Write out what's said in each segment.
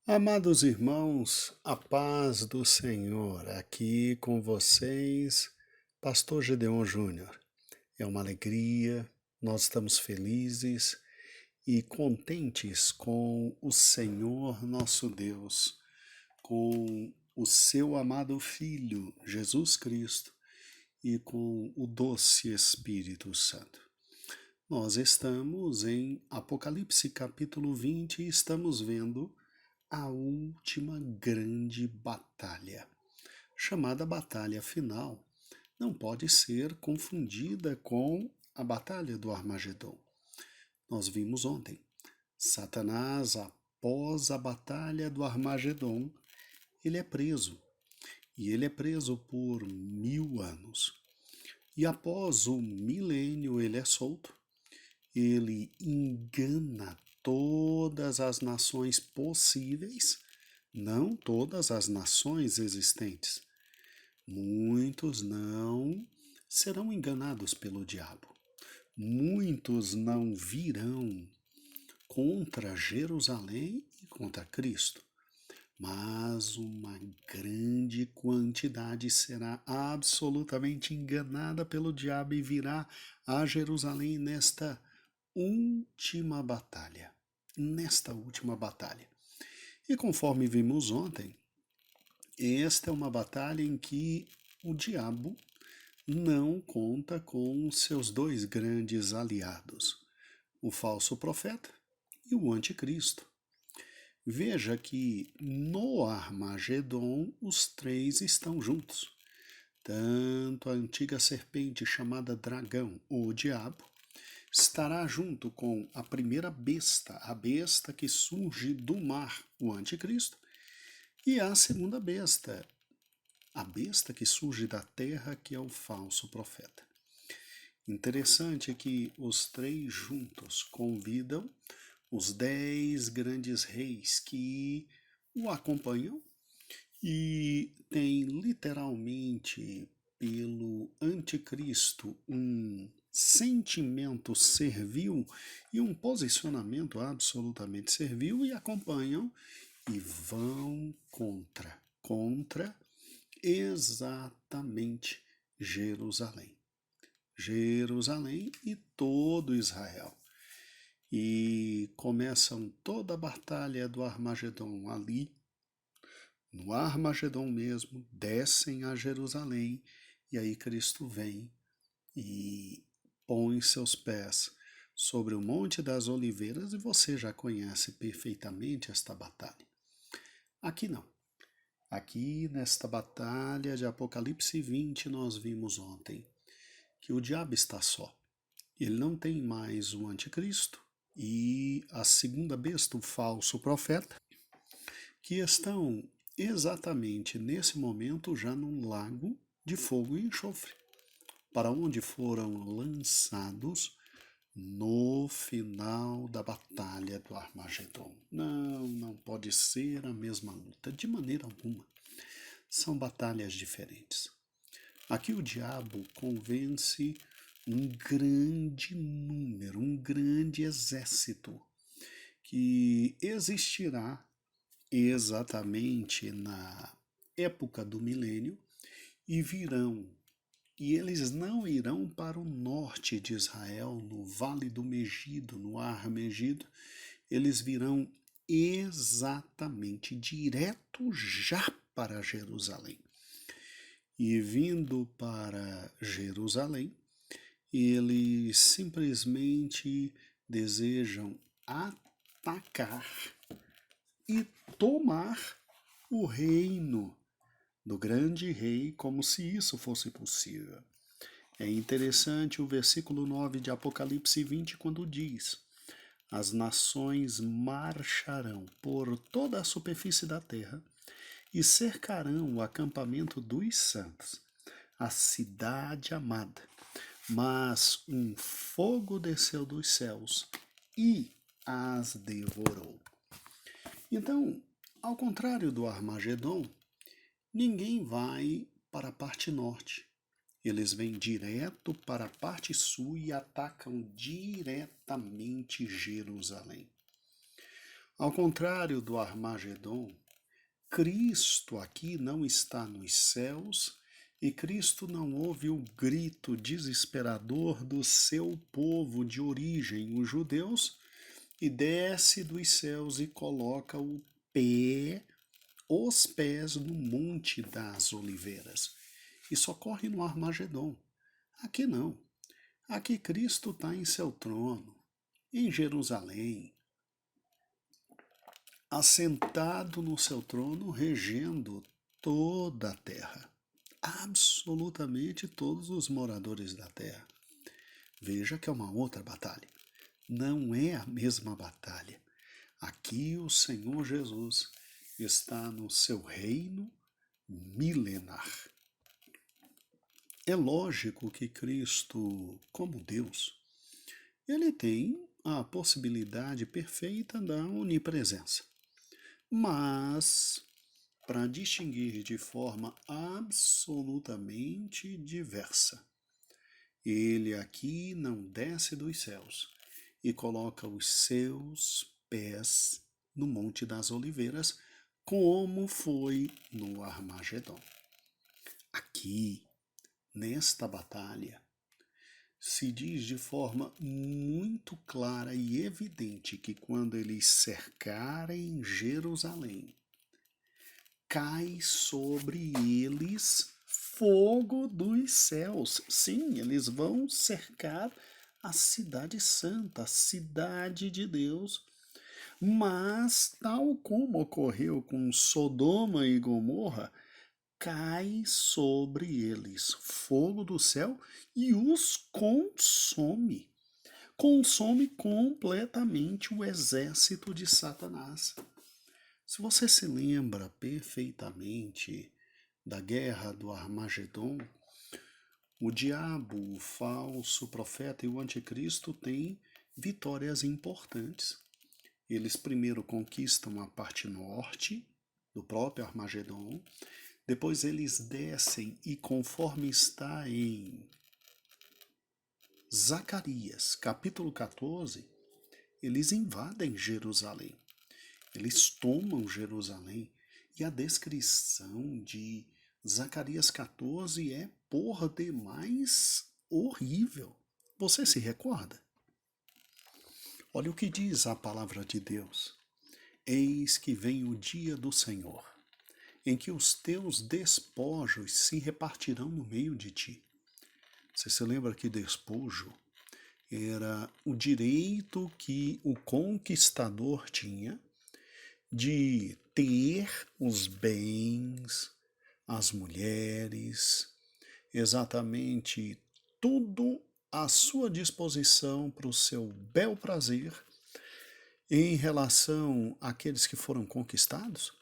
Amados irmãos, a paz do Senhor, aqui com vocês, Pastor Gedeon Júnior. É uma alegria, nós estamos felizes e contentes com o Senhor nosso Deus, com o seu amado Filho, Jesus Cristo, e com o doce Espírito Santo. Nós estamos em Apocalipse capítulo 20 e estamos vendo a última grande batalha, chamada Batalha Final, não pode ser confundida com a Batalha do Armagedon. Nós vimos ontem, Satanás, após a Batalha do Armagedon, ele é preso, e ele é preso por 1000 anos. E após o milênio ele é solto, ele engana todas as nações possíveis, não todas as nações existentes. Muitos não serão enganados pelo diabo. Muitos não virão contra Jerusalém e contra Cristo. Mas uma grande quantidade será absolutamente enganada pelo diabo e virá a Jerusalém nesta última batalha. Nesta última batalha. E conforme vimos ontem, esta é uma batalha em que o diabo não conta com seus dois grandes aliados, o falso profeta e o anticristo. Veja que no Armagedon os três estão juntos. Tanto a antiga serpente chamada dragão, ou diabo, estará junto com a primeira besta, a besta que surge do mar, o anticristo, e a segunda besta, a besta que surge da terra, que é o falso profeta. Interessante que os três juntos convidam os 10 grandes reis que o acompanham e tem literalmente pelo anticristo um sentimento servil e um posicionamento absolutamente servil e acompanham e vão contra exatamente Jerusalém. Jerusalém e todo Israel. E começam toda a batalha do Armagedon ali. No Armagedon mesmo, descem a Jerusalém e aí Cristo vem e põe seus pés sobre o Monte das Oliveiras e você já conhece perfeitamente esta batalha. Aqui não. Aqui nesta batalha de Apocalipse 20 nós vimos ontem que o diabo está só. Ele não tem mais o anticristo e a segunda besta, o falso profeta, que estão exatamente nesse momento já num lago de fogo e enxofre, para onde foram lançados no final da batalha do Armagedon. Não pode ser a mesma luta, de maneira alguma. São batalhas diferentes. Aqui o diabo convence um grande número, um grande exército que existirá exatamente na época do milênio e virão. E eles não irão para o norte de Israel, no Vale do Megido, no Ar Megido, eles virão exatamente direto já para Jerusalém. E vindo para Jerusalém, eles simplesmente desejam atacar e tomar o reino do grande rei, como se isso fosse possível. É interessante o versículo 9 de Apocalipse 20, quando diz: as nações marcharão por toda a superfície da terra e cercarão o acampamento dos santos, a cidade amada. Mas um fogo desceu dos céus e as devorou. Então, ao contrário do Armagedon, ninguém vai para a parte norte. Eles vêm direto para a parte sul e atacam diretamente Jerusalém. Ao contrário do Armagedon, Cristo aqui não está nos céus e Cristo não ouve o grito desesperador do seu povo de origem, os judeus, e desce dos céus e coloca os pés no Monte das Oliveiras. Isso ocorre no Armagedon. Aqui não. Aqui Cristo está em seu trono, em Jerusalém, assentado no seu trono, regendo toda a terra, absolutamente todos os moradores da terra. Veja que é uma outra batalha. Não é a mesma batalha. Aqui o Senhor Jesus está no seu reino milenar. É lógico que Cristo, como Deus, ele tem a possibilidade perfeita da onipresença. Mas, para distinguir de forma absolutamente diversa, ele aqui não desce dos céus e coloca os seus pés no Monte das Oliveiras, como foi no Armagedon. Aqui, nesta batalha, se diz de forma muito clara e evidente que quando eles cercarem Jerusalém, cai sobre eles fogo dos céus. Sim, eles vão cercar a cidade santa, a cidade de Deus. Mas, tal como ocorreu com Sodoma e Gomorra, cai sobre eles fogo do céu e os consome. Consome completamente o exército de Satanás. Se você se lembra perfeitamente da guerra do Armagedon, o diabo, o falso profeta e o anticristo têm vitórias importantes. Eles primeiro conquistam a parte norte do próprio Armagedon, depois eles descem e, conforme está em Zacarias, capítulo 14, eles invadem Jerusalém. Eles tomam Jerusalém. E a descrição de Zacarias 14 é por demais horrível. Você se recorda? Olha o que diz a palavra de Deus. Eis que vem o dia do Senhor, em que os teus despojos se repartirão no meio de ti. Você se lembra que despojo era o direito que o conquistador tinha de ter os bens, as mulheres, exatamente tudo à sua disposição para o seu bel prazer em relação àqueles que foram conquistados?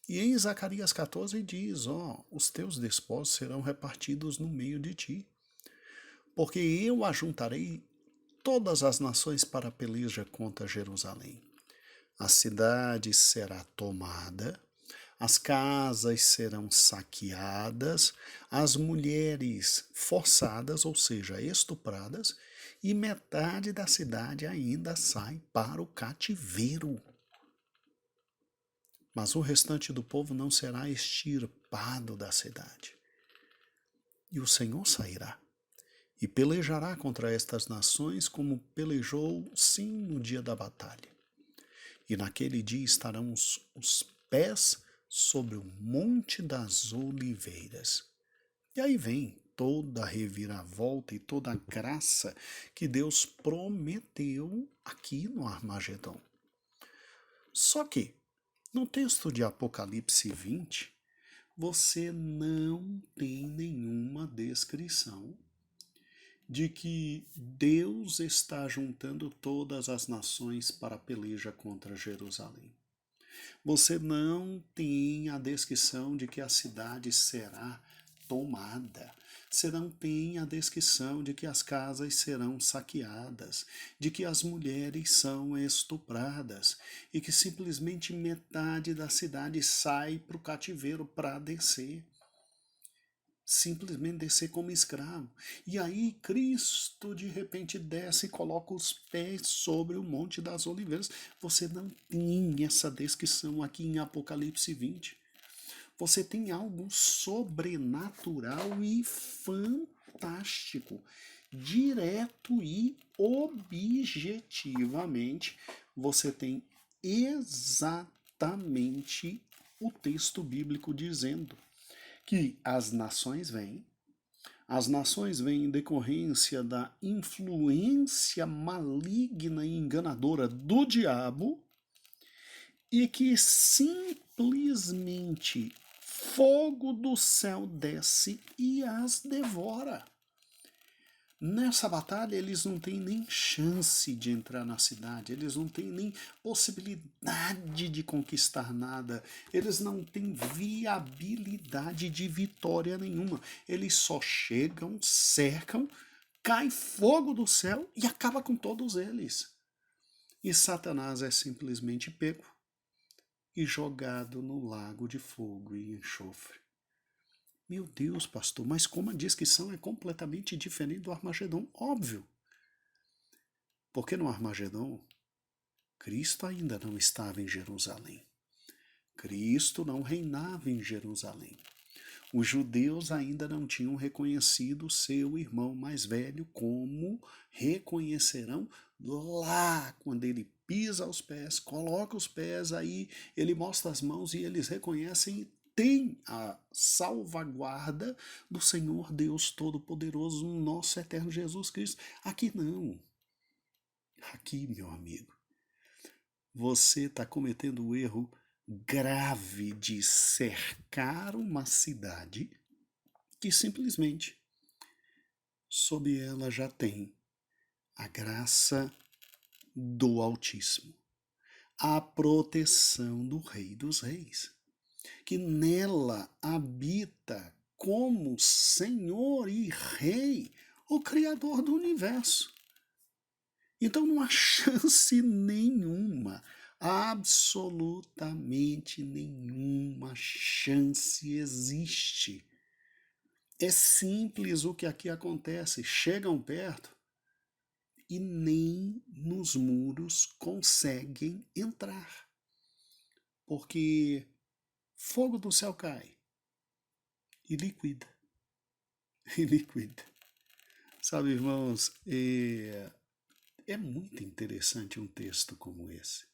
E em Zacarias 14 diz, os teus despojos serão repartidos no meio de ti, porque eu ajuntarei todas as nações para a peleja contra Jerusalém. A cidade será tomada, as casas serão saqueadas, as mulheres forçadas, ou seja, estupradas, e metade da cidade ainda sai para o cativeiro. Mas o restante do povo não será extirpado da cidade. E o Senhor sairá e pelejará contra estas nações como pelejou, sim, no dia da batalha. E naquele dia estarão os pés sobre o Monte das Oliveiras. E aí vem toda a reviravolta e toda a graça que Deus prometeu aqui no Armagedon. Só que, no texto de Apocalipse 20, você não tem nenhuma descrição de que Deus está juntando todas as nações para a peleja contra Jerusalém. Você não tem a descrição de que a cidade será tomada. Você não tem a descrição de que as casas serão saqueadas, de que as mulheres são estupradas e que simplesmente metade da cidade sai para o cativeiro para descer. simplesmente descer como escravo. E aí Cristo de repente desce e coloca os pés sobre o Monte das Oliveiras. Você não tem essa descrição aqui em Apocalipse 20. Você tem algo sobrenatural e fantástico. Direto e objetivamente, você tem exatamente o texto bíblico dizendo que as nações vêm em decorrência da influência maligna e enganadora do diabo e que simplesmente fogo do céu desce e as devora. Nessa batalha, eles não têm nem chance de entrar na cidade, eles não têm nem possibilidade de conquistar nada, eles não têm viabilidade de vitória nenhuma. Eles só chegam, cercam, cai fogo do céu e acaba com todos eles. E Satanás é simplesmente pego e jogado no lago de fogo e enxofre. Meu Deus, pastor, mas como a descrição é completamente diferente do Armagedon? Óbvio. Porque no Armagedon, Cristo ainda não estava em Jerusalém. Cristo não reinava em Jerusalém. Os judeus ainda não tinham reconhecido seu irmão mais velho como reconhecerão lá, quando ele pisa os pés, coloca os pés, aí ele mostra as mãos e eles reconhecem e tem a salvaguarda do Senhor Deus Todo-Poderoso, nosso eterno Jesus Cristo. Aqui não. Aqui, meu amigo, você está cometendo o erro grave de cercar uma cidade que simplesmente sob ela já tem a graça do Altíssimo, a proteção do Rei dos Reis, que nela habita como Senhor e Rei, o Criador do universo. Então não há chance nenhuma, absolutamente nenhuma chance existe. É simples o que aqui acontece. Chegam perto e nem nos muros conseguem entrar. Porque fogo do céu cai e liquida. E liquida. Sabe, irmãos, é muito interessante um texto como esse.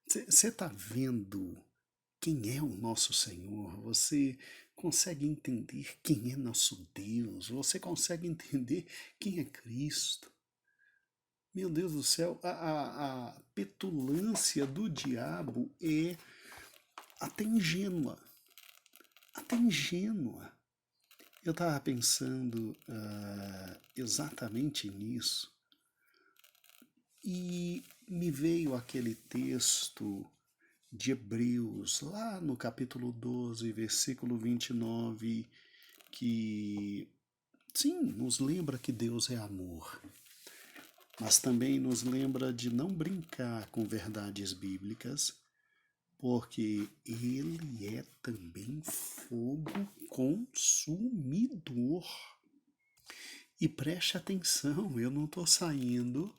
Você está vendo quem é o nosso Senhor? Você consegue entender quem é nosso Deus? Você consegue entender quem é Cristo? Meu Deus do céu, a petulância do diabo é até ingênua. Até ingênua. Eu estava pensando exatamente nisso e me veio aquele texto de Hebreus, lá no capítulo 12, versículo 29, que, sim, nos lembra que Deus é amor, mas também nos lembra de não brincar com verdades bíblicas, porque Ele é também fogo consumidor. E preste atenção, eu não estou saindo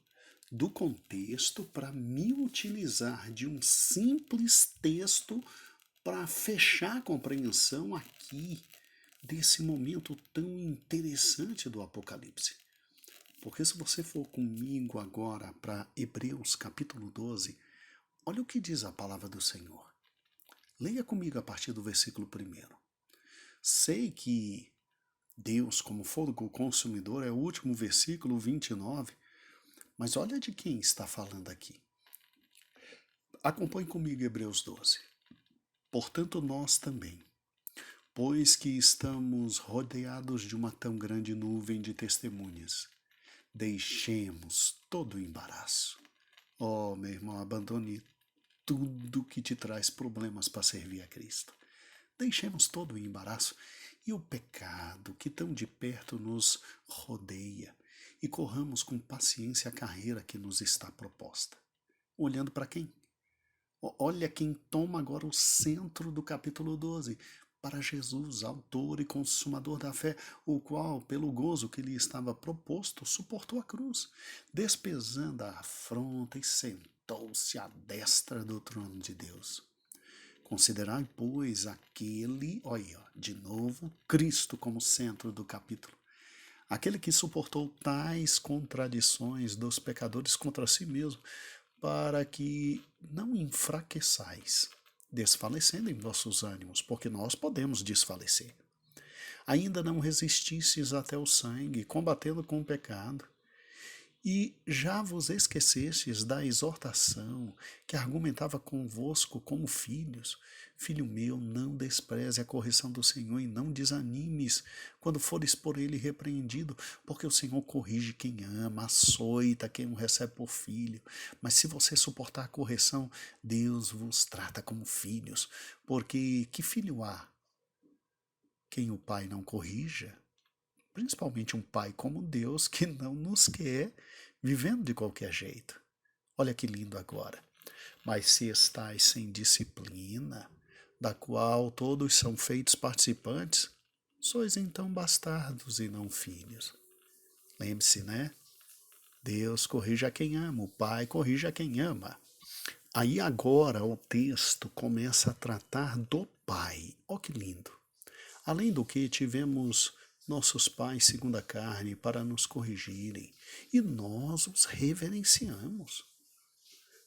do contexto para me utilizar de um simples texto para fechar a compreensão aqui desse momento tão interessante do Apocalipse. Porque se você for comigo agora para Hebreus capítulo 12, olha o que diz a palavra do Senhor. Leia comigo a partir do versículo 1. Sei que Deus, como fogo consumidor, é o último versículo 29, mas olha de quem está falando aqui. Acompanhe comigo Hebreus 12. Portanto, nós também, pois que estamos rodeados de uma tão grande nuvem de testemunhas, deixemos todo o embaraço. Oh, meu irmão, abandone tudo que te traz problemas para servir a Cristo. Deixemos todo o embaraço e o pecado que tão de perto nos rodeia e corramos com paciência a carreira que nos está proposta. Olhando para quem? Olha quem toma agora o centro do capítulo 12. para Jesus, autor e consumador da fé, o qual, pelo gozo que lhe estava proposto, suportou a cruz, despesando a afronta e sentou-se à destra do trono de Deus. Considerai, pois, aquele, olha, de novo, Cristo como centro do capítulo, aquele que suportou tais contradições dos pecadores contra si mesmo, para que não enfraqueçais, desfalecendo em vossos ânimos, porque nós podemos desfalecer. Ainda não resististes até o sangue, combatendo com o pecado, e já vos esquecestes da exortação que argumentava convosco como filhos. Filho meu, não despreze a correção do Senhor e não desanimes quando fores por ele repreendido, porque o Senhor corrige quem ama, açoita quem o recebe por filho. Mas se você suportar a correção, Deus vos trata como filhos, porque que filho há quem o pai não corrija? Principalmente um pai como Deus que não nos quer vivendo de qualquer jeito. Olha que lindo agora. Mas se estáis sem disciplina, da qual todos são feitos participantes, sois então bastardos e não filhos. Lembre-se, né? Deus corrige a quem ama, o Pai corrige a quem ama. Aí agora o texto começa a tratar do Pai. Olha que lindo. Além do que tivemos nossos pais segundo a carne para nos corrigirem, e nós os reverenciamos.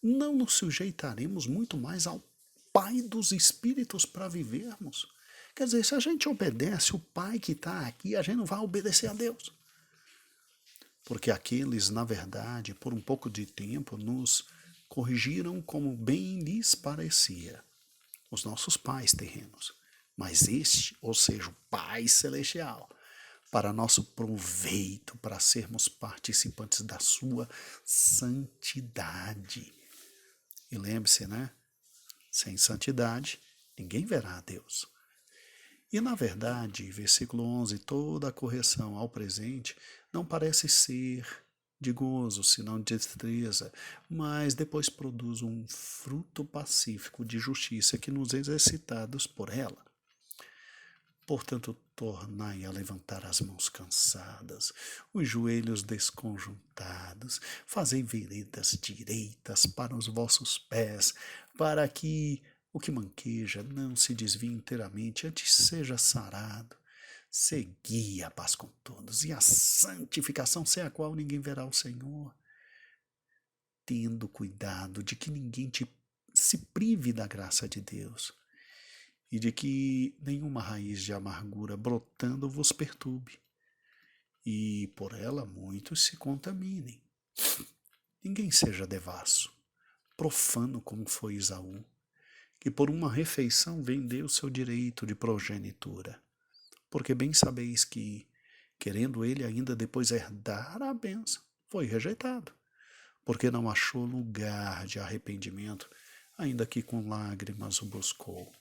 Não nos sujeitaremos muito mais ao Pai dos Espíritos para vivermos? Quer dizer, se a gente obedece o Pai que está aqui, a gente não vai obedecer a Deus. Porque aqueles, na verdade, por um pouco de tempo, nos corrigiram como bem lhes parecia, os nossos pais terrenos. Mas este, ou seja, o Pai Celestial, para nosso proveito, para sermos participantes da sua santidade. E lembre-se, né? Sem santidade, ninguém verá a Deus. E na verdade, versículo 11, toda a correção ao presente não parece ser de gozo, senão de tristeza, mas depois produz um fruto pacífico de justiça que nos exercitados por ela. Portanto, tornai a levantar as mãos cansadas, os joelhos desconjuntados, fazei veredas direitas para os vossos pés, para que o que manqueja não se desvie inteiramente, antes seja sarado. Segui a paz com todos e a santificação sem a qual ninguém verá o Senhor, tendo cuidado de que ninguém se prive da graça de Deus, e de que nenhuma raiz de amargura brotando vos perturbe, e por ela muitos se contaminem. Ninguém seja devasso, profano como foi Esaú, que por uma refeição vendeu seu direito de progenitura, porque bem sabeis que, querendo ele ainda depois herdar a bênção, foi rejeitado, porque não achou lugar de arrependimento, ainda que com lágrimas o buscou.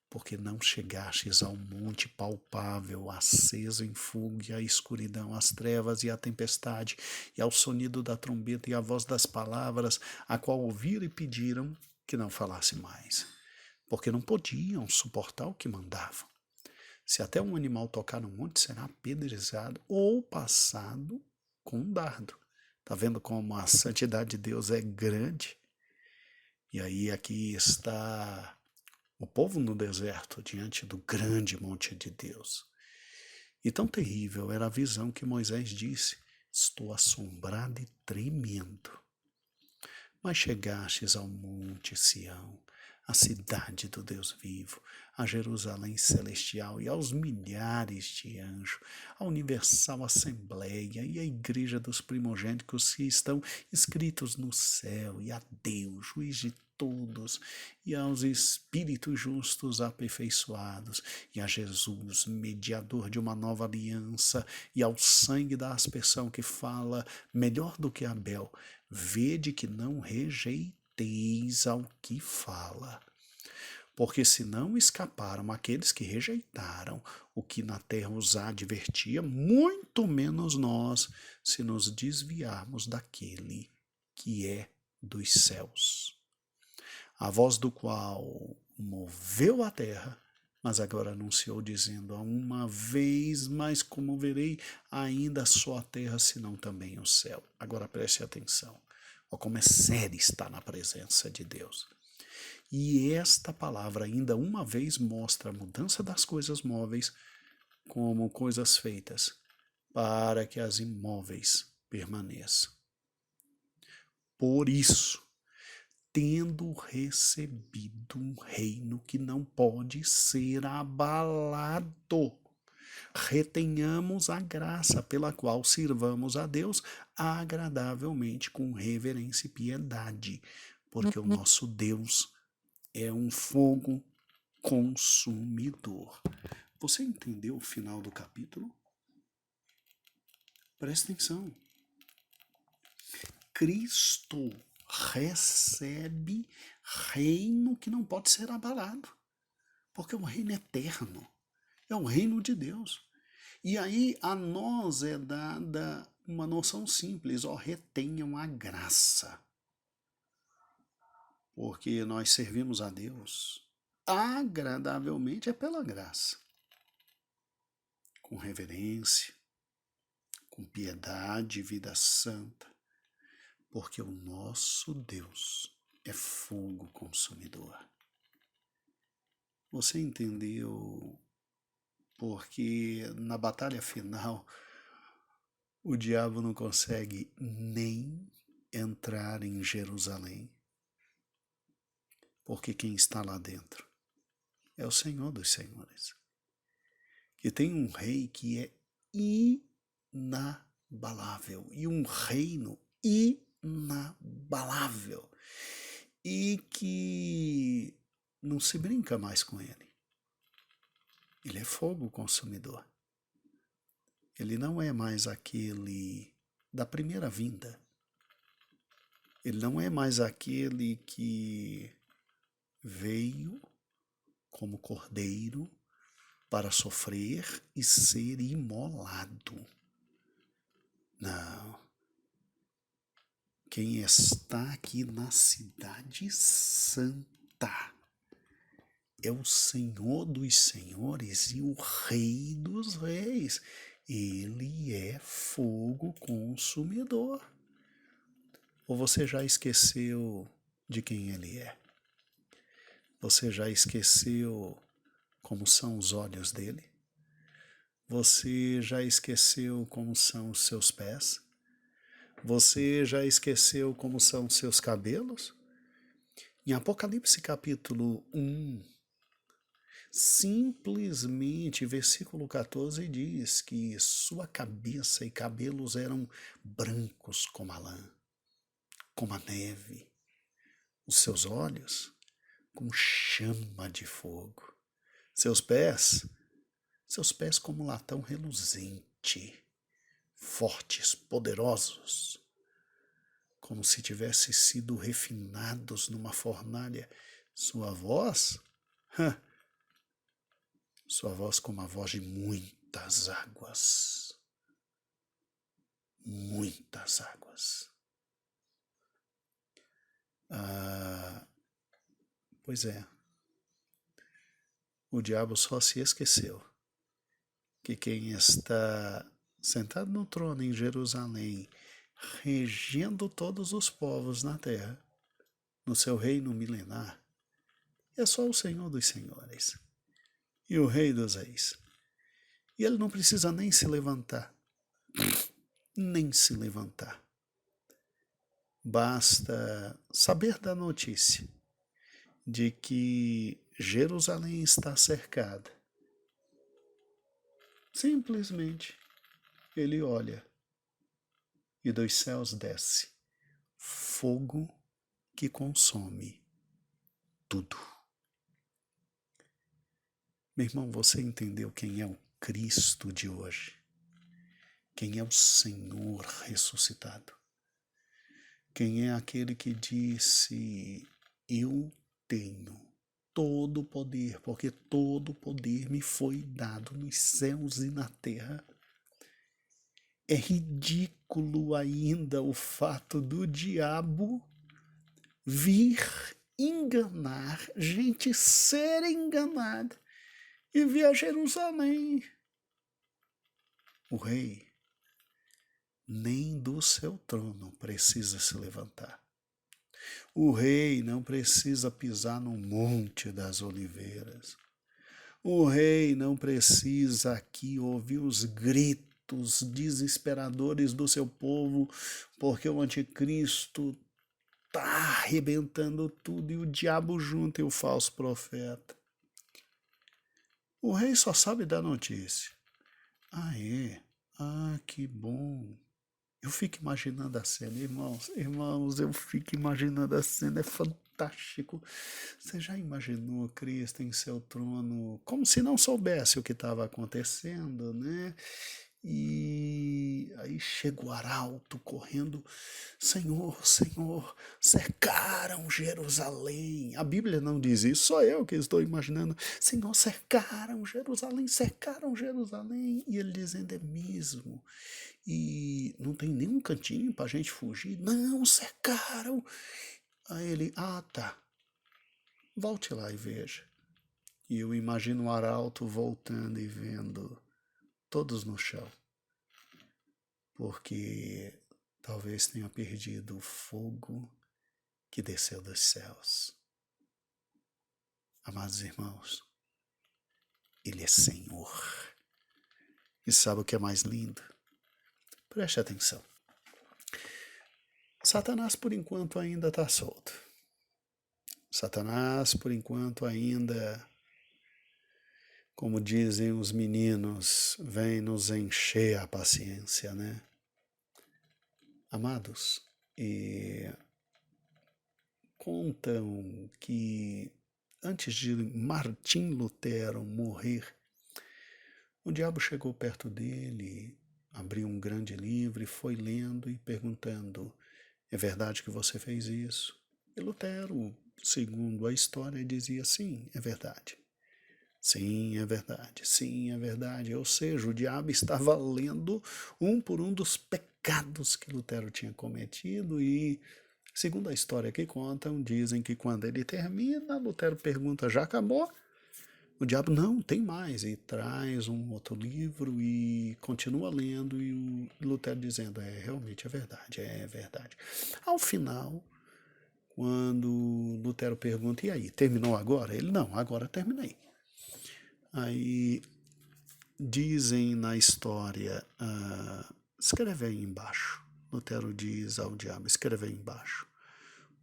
Porque não chegastes ao monte palpável, aceso em fogo, e à escuridão, às trevas e à tempestade, e ao sonido da trombeta e à voz das palavras, a qual ouviram e pediram que não falasse mais, porque não podiam suportar o que mandavam. Se até um animal tocar no monte, será apedrejado ou passado com um dardo. Está vendo como a santidade de Deus é grande? E aí aqui está o povo no deserto, diante do grande monte de Deus. E tão terrível era a visão que Moisés disse: estou assombrado e tremendo. Mas chegastes ao monte Sião, a cidade do Deus vivo, a Jerusalém celestial e aos milhares de anjos, a universal assembleia e a igreja dos primogênitos que estão escritos no céu, e a Deus, juiz de todos, e aos espíritos justos aperfeiçoados, e a Jesus, mediador de uma nova aliança, e ao sangue da aspersão que fala melhor do que Abel, vede que não rejeiteis ao que fala. Porque se não escaparam aqueles que rejeitaram o que na terra os advertia, muito menos nós, se nos desviarmos daquele que é dos céus, a voz do qual moveu a terra, mas agora anunciou dizendo: "A uma vez mais comoverei ainda só a terra, senão também o céu." Agora preste atenção. Olha como é sério estar na presença de Deus. E esta palavra ainda uma vez mostra a mudança das coisas móveis como coisas feitas para que as imóveis permaneçam. Por isso, tendo recebido um reino que não pode ser abalado, retenhamos a graça pela qual sirvamos a Deus agradavelmente com reverência e piedade, porque o nosso Deus é um fogo consumidor. Você entendeu o final do capítulo? Presta atenção. Cristo recebe reino que não pode ser abalado, porque é um reino eterno, é o reino de Deus. E aí a nós é dada uma noção simples: retenham a graça, porque nós servimos a Deus agradavelmente pela graça, com reverência, com piedade e vida santa, porque o nosso Deus é fogo consumidor. Você entendeu? Porque na batalha final o diabo não consegue nem entrar em Jerusalém, porque quem está lá dentro é o Senhor dos Senhores, que tem um rei que é inabalável e um reino inabalável e que não se brinca mais com ele. Ele é fogo consumidor. Ele não é mais aquele da primeira vinda. Ele não é mais aquele que veio como cordeiro para sofrer e ser imolado. Não. Quem está aqui na cidade santa é o Senhor dos Senhores e o Rei dos Reis. Ele é fogo consumidor. Ou você já esqueceu de quem ele é? Você já esqueceu como são os olhos dele? Você já esqueceu como são os seus pés? Você já esqueceu como são os seus cabelos? Em Apocalipse capítulo 1, simplesmente versículo 14 diz que sua cabeça e cabelos eram brancos como a lã, como a neve. Os seus olhos como chama de fogo. Seus pés como latão reluzente, fortes, poderosos, como se tivessem sido refinados numa fornalha. Sua voz como a voz de muitas águas. Muitas águas. Pois é. O diabo só se esqueceu que quem está sentado no trono em Jerusalém, regendo todos os povos na terra, no seu reino milenar, é só o Senhor dos Senhores e o Rei dos Reis. E ele não precisa nem se levantar. Nem se levantar. Basta saber da notícia de que Jerusalém está cercada. Simplesmente ele olha e dos céus desce fogo que consome tudo. Meu irmão, você entendeu quem é o Cristo de hoje? Quem é o Senhor ressuscitado? Quem é aquele que disse: eu tenho todo o poder, porque todo o poder me foi dado nos céus e na terra? É ridículo ainda o fato do diabo vir enganar, gente ser enganada, e vi a Jerusalém. O rei nem do seu trono precisa se levantar. O rei não precisa pisar no Monte das Oliveiras. O rei não precisa aqui ouvir os gritos desesperadores do seu povo, porque o anticristo está arrebentando tudo e o diabo junto e o falso profeta. O rei só sabe da notícia. Ah, é? Ah, que bom. Eu fico imaginando a cena, irmãos, eu fico imaginando a cena, é fantástico. Você já imaginou Cristo em seu trono, como se não soubesse o que estava acontecendo, né? E aí chega o arauto correndo, Senhor, Senhor, cercaram Jerusalém. A Bíblia não diz isso, só eu que estou imaginando. Senhor, cercaram Jerusalém, cercaram Jerusalém. E ele dizendo, é mesmo. E não tem nenhum cantinho para a gente fugir. Não, cercaram. Aí ele, tá, volte lá e veja. E eu imagino o arauto voltando e vendo todos no chão, porque talvez tenha perdido o fogo que desceu dos céus. Amados irmãos, Ele é Senhor. E sabe o que é mais lindo? Preste atenção. Satanás, por enquanto, ainda está solto. Satanás, por enquanto, ainda, como dizem os meninos, vem nos encher a paciência, né? Amados, e contam que antes de Martim Lutero morrer, o diabo chegou perto dele, abriu um grande livro e foi lendo e perguntando, é verdade que você fez isso? E Lutero, segundo a história, dizia, sim, é verdade. Sim, é verdade. Sim, é verdade. Ou seja, o diabo estava lendo um por um dos pecados que Lutero tinha cometido e, segundo a história que contam, dizem que quando ele termina, Lutero pergunta, já acabou? O diabo, não, tem mais. E traz um outro livro e continua lendo e o Lutero dizendo, realmente é verdade, é verdade. Ao final, quando Lutero pergunta, e aí, terminou agora? Ele, não, agora terminei. Aí dizem na história, escreve aí embaixo. Lutero diz ao diabo, escreve aí embaixo.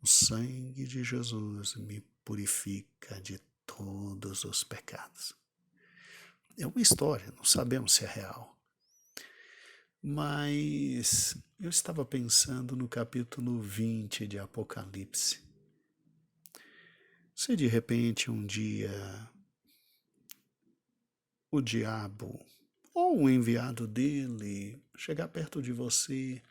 O sangue de Jesus me purifica de todos os pecados. É uma história, não sabemos se é real. Mas eu estava pensando no capítulo 20 de Apocalipse. Se de repente um dia o diabo ou um enviado dele chegar perto de você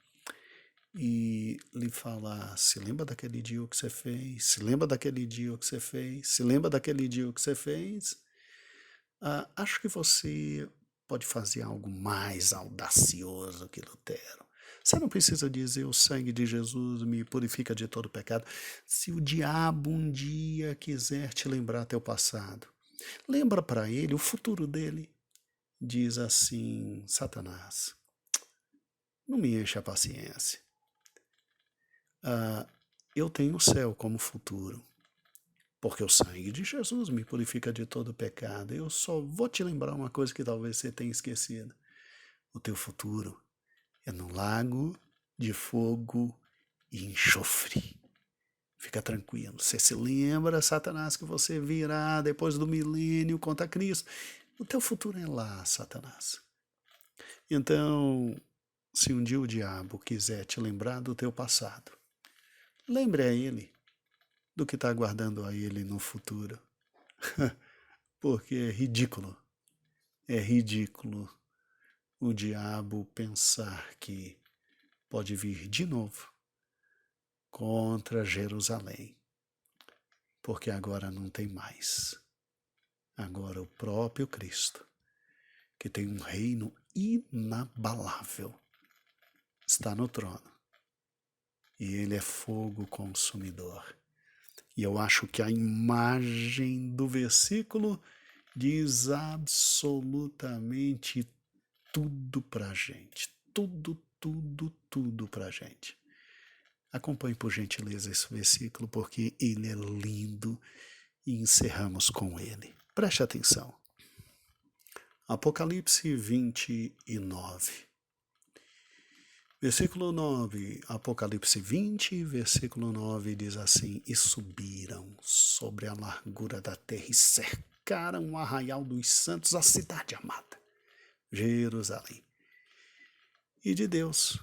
e lhe falar, se lembra daquele dia o que você fez? Se lembra daquele dia o que você fez? Se lembra daquele dia o que você fez? Acho que você pode fazer algo mais audacioso que Lutero. Você não precisa dizer o sangue de Jesus me purifica de todo pecado. Se o diabo um dia quiser te lembrar teu passado, lembra para ele o futuro dele. Diz assim, Satanás, não me enche a paciência. Eu tenho o céu como futuro, porque o sangue de Jesus me purifica de todo pecado. Eu só vou te lembrar uma coisa que talvez você tenha esquecido. O teu futuro é no lago de fogo e enxofre. Fica tranquilo. Você se lembra, Satanás, que você virá depois do milênio contra Cristo. O teu futuro é lá, Satanás. Então, se um dia o diabo quiser te lembrar do teu passado, lembre a ele do que está aguardando a ele no futuro. Porque é ridículo o diabo pensar que pode vir de novo contra Jerusalém. Porque agora não tem mais. Agora o próprio Cristo, que tem um reino inabalável, está no trono. E ele é fogo consumidor. E eu acho que a imagem do versículo diz absolutamente tudo pra gente. Tudo, tudo, tudo pra gente. Acompanhe por gentileza esse versículo, porque ele é lindo e encerramos com ele. Preste atenção. Apocalipse 29. Versículo 9, Apocalipse 20, versículo 9 diz assim: E subiram sobre a largura da terra e cercaram o arraial dos santos, a cidade amada, Jerusalém. E de Deus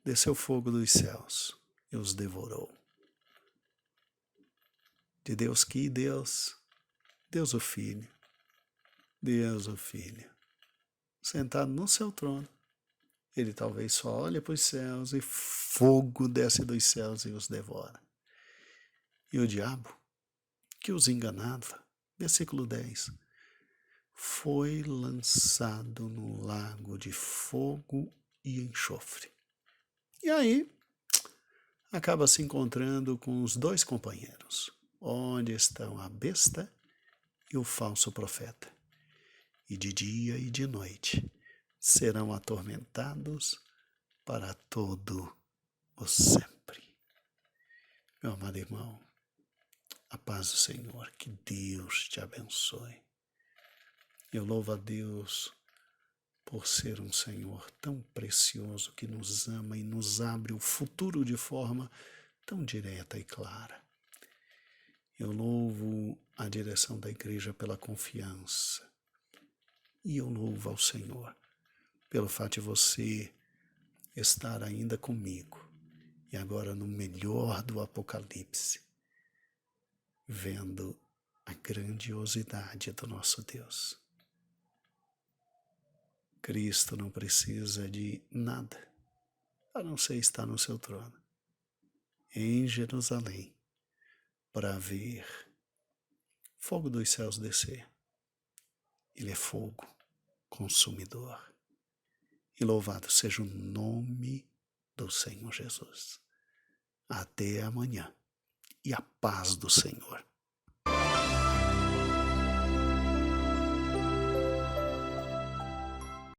desceu fogo dos céus e os devorou. De Deus que Deus, Deus o Filho, sentado no seu trono. Ele talvez só olha para os céus e fogo desce dos céus e os devora. E o diabo, que os enganava, versículo 10, foi lançado no lago de fogo e enxofre. E aí, acaba se encontrando com os dois companheiros, onde estão a besta e o falso profeta. E de dia e de noite serão atormentados para todo o sempre. Meu amado irmão, a paz do Senhor, que Deus te abençoe. Eu louvo a Deus por ser um Senhor tão precioso que nos ama e nos abre o futuro de forma tão direta e clara. Eu louvo a direção da igreja pela confiança. E eu louvo ao Senhor pelo fato de você estar ainda comigo. E agora no melhor do Apocalipse, vendo a grandiosidade do nosso Deus. Cristo não precisa de nada, a não ser estar no seu trono, em Jerusalém, para ver fogo dos céus descer. Ele é fogo consumidor. E louvado seja o nome do Senhor Jesus. Até amanhã. E a paz do Senhor.